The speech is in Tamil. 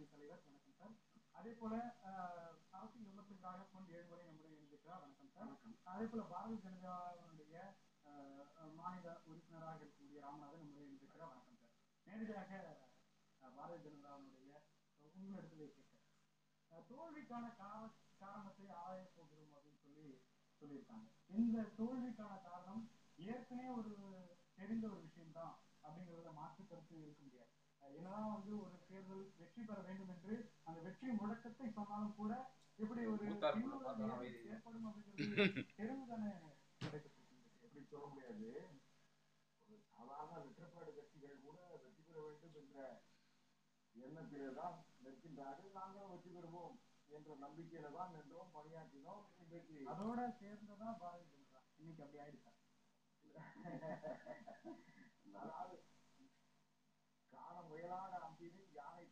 கட்சி தலைவர். வணக்கம் சார். அதே போல அரசியல் விமர்சகராக பொன் ஏழுமலை நம்முடைய இணைந்திருக்கிறார். வணக்கம் சார். அதே போல பாரதிய ஜனதாவுடைய மாநில உறுப்பினராக இருக்கக்கூடிய ராமநாதன் நம்முடைய இணைந்திருக்கிறார். வணக்கம் சார். நேரடியாக பாரதிய ஜனதாவுடைய உங்களிடத்திலே கேட்க தோல்விக்கான காரணத்தை ஆராய போகிறோம் அப்படின்னு சொல்லியிருக்காங்க. இந்த தோல்விக்கான காரணம் ஏற்கனவே ஒரு தெரிந்த ஒரு விஷயம் தான் அப்படிங்கிறத மாற்று கருத்து இருக்க முடியாது. என்னதான் ஒரு தேர்தல் வெற்றி பெற வேண்டும் என்று அந்த வெற்றி முழக்கத்தை சொன்னாலும் கூட எப்படி ஒரு ஏற்படும் அப்படிங்கிறது தெரிந்துதானே கிடைக்கப்பட்டிருக்கின்றது. எப்படி சொல்ல முடியாது. ஒரு சாதாரண வெற்றப்பாடு கட்சிகள் கூட வெற்றி பெற வேண்டும் என்ற எண்ணத்திலே தான் நிற்கின்றார்கள். நாங்களும் வெற்றி பெறுவோம் என்ற நம்பிக்கையில தான் நின்றோம், பணியாற்றினோம். இன்றைக்கு அதோட சேர்ந்ததான் பாரதிய ஜனதா இன்னைக்கு அப்படி ஆயிடுச்சா? அதாவது காண முயலாத அம்பினை யானை